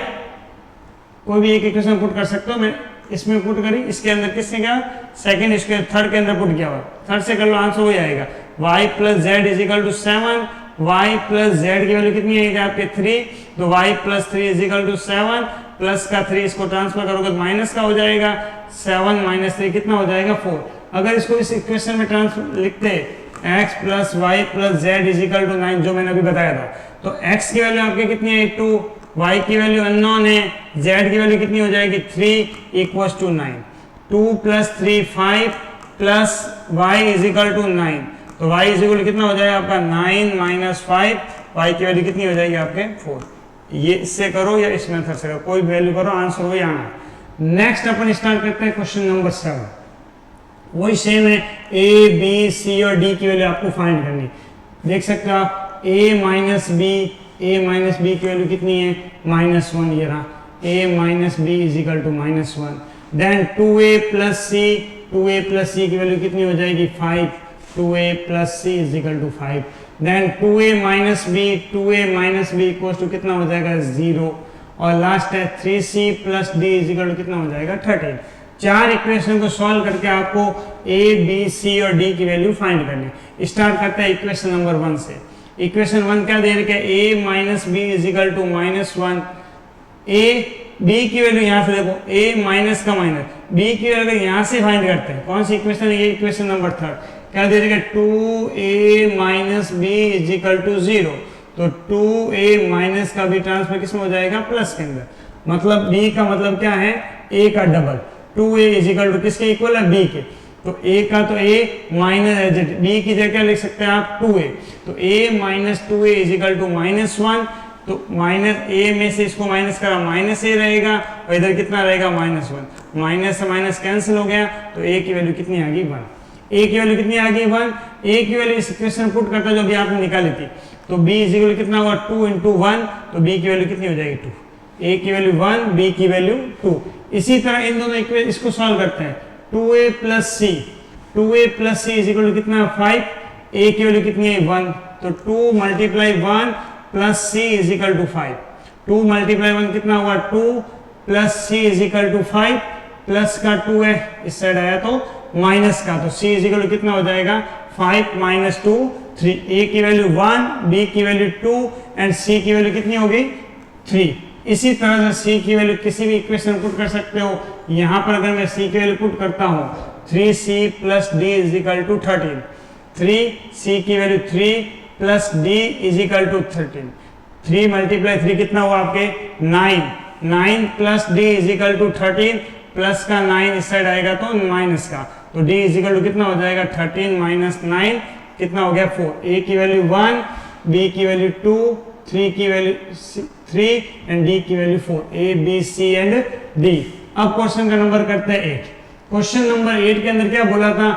Speaker 1: कोई भी एक इक्वेशन पुट कर सकते हो, मैं इसमें पुट करी, इसके अंदर किसने क्या सेकंड, इसके थर्ड के अंदर पुट किया हुआ, थर्ड से कर लो आंसर हो जाएगा y plus z is equal to 7, y plus z की वैल्यू कितनी है आपके 3, तो y plus 3 is equal to 7, plus का 3 इसको ट्रांसफर करोगे तो माइनस का हो जाएगा, 7 माइनस 3 कितना हो जाएगा 4। अगर इसको इस इक्वेशन में ट्रांसफर लिखते x plus y plus z is equal to 9 जो मैंने अभी बताया था, तो x की वैल्यू आपके कितनी है 2, y की वैल्यू अननोन है, z की वैल्यू कितनी हो जाएगी 3 equals to 9, 2 plus 3 5 plus y is equal to 9, तो y इजिकल कितना हो जाएगा आपका 9 माइनस 5, y की वैल्यू कितनी हो जाएगी आपके 4। ये इससे करो या इस मेथड से करो, कोई वैल्यू करो आंसर वही आना। नेक्स्ट अपन स्टार्ट करते हैं क्वेश्चन नंबर 7, वही सेम है, a b c और d की वैल्यू आपको फाइंड करनी। देख सकते हो आप a माइनस बी की वैल्यू कितनी है -1, ये रहा a minus b is equal to -1, then 2a plus c की वैल्यू कितनी हो जाएगी 5, 2a plus c is equal to 5, then 2a minus b equal to कितना हो जाएगा 0, और लास्ट है 3c plus d is equal to कितना हो जाएगा 13। चार इक्वेशन को सॉल्व करके आपको a b c और d की वैल्यू फाइंड करनी। स्टार्ट करते हैं इक्वेशन नंबर 1 से। इक्वेशन 1 क्या दे रखा है, a minus b is equal to -1, a b की वैल्यू यहाँ से देखो, a माइनस का माइनस, b की वैल्यू अगर यहाँ से फाइंड करते हैं, कौन सी इक्वेशन है ये, इक्वेशन नंबर 3, क्या दे रखा है 2a minus b is equal to 0, तो 2a माइनस का भी ट्रांसफर किसमें हो जाएगा प्लस के अंदर, मतलब b का मतलब क्या है a का double, 2a is equal to किसके इक्वल है b के, तो a का तो a माइनस b की जगह क्या लिख सकते हैं आप 2a, तो a minus 2a is equal to -1, तो माइनस a में से इसको माइनस करा माइनस a रहेगा और इधर कितना रहेगा -1, माइनस से माइनस कैंसिल हो गया, तो a की वैल्यू कितनी आ गई 1, a की वैल्यू कितनी आ गई 1, a की वैल्यू इस इक्वेशन में पुट करता जो अभी आपने निकाली थी, तो b इज इक्वल कितना हुआ 2 इंटू 1, तो b की वैल्यू कितनी हो जाएगी 2, a की वैल्यू 1, b की वैल्यू 2। इसी तरह इन दोनों इक्वेशन इसको सॉल्व करते हैं, 2a plus c is equal to कितना 5, a की वैल्यू कितनी है 1, तो 2 multiply 1 plus c is equal to 5, 2 multiply 1 कितना हुआ 2 plus c is equal to 5, plus का 2 है इस साइड आया तो माइनस का, तो c इज इक्वल टू कितना हो जाएगा 5 माइनस 2 3, a की वैल्यू 1, b की वैल्यू 2 एंड c की वैल्यू कितनी होगी 3। इसी तरह से c की वैल्यू किसी भी इक्वेशन में पुट कर सकते हो, यहाँ पर अगर मैं c की वैल्यू पुट करता हूँ 3c plus d is equal to 13, 3, C की value 3 plus D is equal to 13। 3 multiply 3 कितना हुआ आपके 9, 9 plus D is equal to 13, plus का 9 इस साइड आएगा तो माइनस का, तो D इज इक्वल टू कितना हो जाएगा 13 माइनस 9 कितना हो गया 4। A की वैल्यू 1, B की वैल्यू 2, 3 की वैल्यू 3 एंड D की value 4। A B C and D। अब क्वेश्चन का नंबर करते हैं 8। क्वेश्चन नंबर 8 के अंदर क्या बोला था,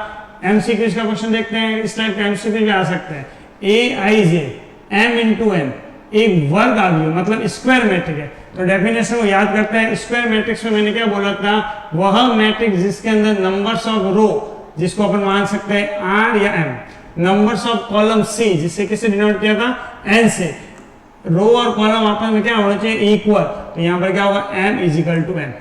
Speaker 1: एमसीक्यूज का क्वेश्चन देखते हैं, इस टाइप का एमसीक्यू भी आ सकते हैं। Aij m इंटू m एक वर्ग आव्यूह मतलब स्क्वायर मैट्रिक्स है, तो डेफिनेशन को याद करते हैं। स्क्वायर मैट्रिक्स में मैंने क्या बोला था, वह मैट्रिक्स जिसके अंदर नंबर्स ऑफ रो जिसको अपन मान सकते हैं r या m, numbers of column c जिसे किससे डिनोट किया था n से, रो और कॉलम आपस में क्या होना चाहिए इक्वल, तो यहाँ पर क्या होगा m is equal to n,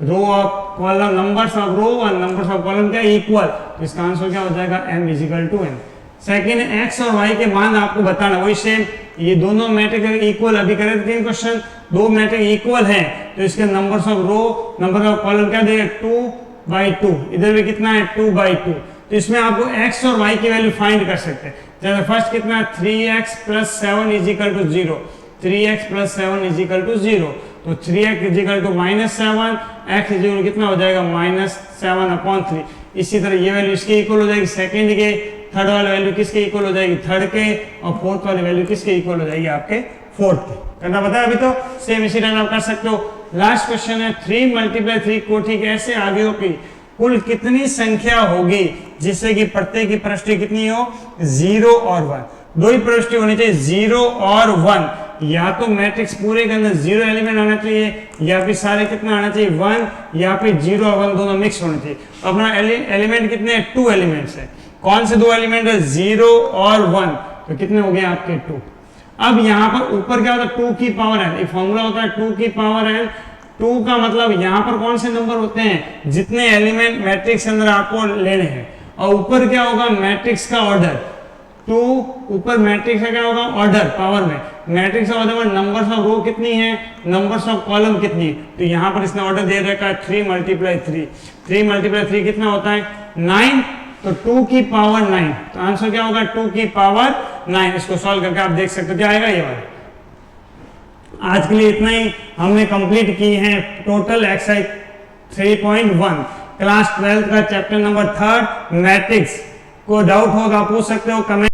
Speaker 1: row of column numbers of row और नंबर्स ऑफ कॉलम क्या इक्वल, तो इसका आंसर क्या हो जाएगा m is equal to n। Second x और y के मान आपको बताना, वही सेम, ये दोनों मैट्रिक्स इक्वल, अभी करे थे 3 क्वेश्चन, दो मैट्रिक्स इक्वल हैं तो इसके numbers of row number of column क्या देगा 2/2, इधर भी कितना है 2/2, तो इसमें आपको x और y की वैल्यू फाइंड कर सकते हैं। जैसे फर्स्ट कितना 3x plus 7 is equal to 0, 3x plus 7 is equal to 0, तो 3x is equal to -7, x is equal कितना हो जाएगा -7/3। इसी तरह ये वैल्यू इसके इक्वल हो जाएगी सेकंड के, थर्ड वाली वैल्यू किसके इक्वल हो जाएगी थर्ड के, और फोर्थ वाली वैल्यू किसके इक्वल हो जाएगी आपके फोर्थ के। करना पता है अभी, तो सेम इसी टाइम आप कर सकते हो। लास्ट क्वेश्चन है 3 मल्टीप्लाई 3 कोटि के ऐसे आव्यूहों की कुल कितनी संख्या होगी जिससे कि प्रत्येक की प्रविष्टि कितनी हो 0 और 1। दो ही प्रविष्टि होनी चाहिए 0 और 1, या तो मैट्रिक्स पूरे के अंदर 0 एलिमेंट आना चाहिए या फिर सारे कितना आना चाहिए 1, या फिर 0 और 1 दोनों मिक्स होने चाहिए। तो अपना एलिमेंट कितने 2 एलिमेंट्स है, कौन से 2 एलिमेंट है 0 और 1, तो कितने हो गए आपके 2। अब यहाँ पर ऊपर क्या होता है 2 की पावर n, एक फॉर्मूला होता है 2 की पावर n, 2 का मतलब यहाँ पर कौन से नंबर होते हैं जितने एलिमेंट मैट्रिक्स के अंदर आपको लेने हैं, और ऊपर क्या होगा मैट्रिक्स का ऑर्डर, 2 ऊपर मैट्रिक्स का क्या होगा ऑर्डर पावर में, मैट्रिक्स का ऑर्डर में नंबर्स ऑफ रो कितनी है, नंबर्स ऑफ कॉलम कितनी है, तो यहाँ पर इसने ऑर्डर दे रखा है 3 मल्टीप्लाई 3, 3 मल्टीप्लाई 3 कितना होता है 9, तो 2 की पावर 9, तो आंसर क्या होगा 2 की पावर 9। इसको सॉल्व करके आप देख सकते हो क्या आएगा ये वाला। आज के लिए इतना ही हमने कंप्लीट की है टोटल एक्सरसाइज 3.1 क्लास 12 का चैप्टर नंबर 3 मैट्रिक्स। को डाउट होगा पूछ सकते हो कमेंट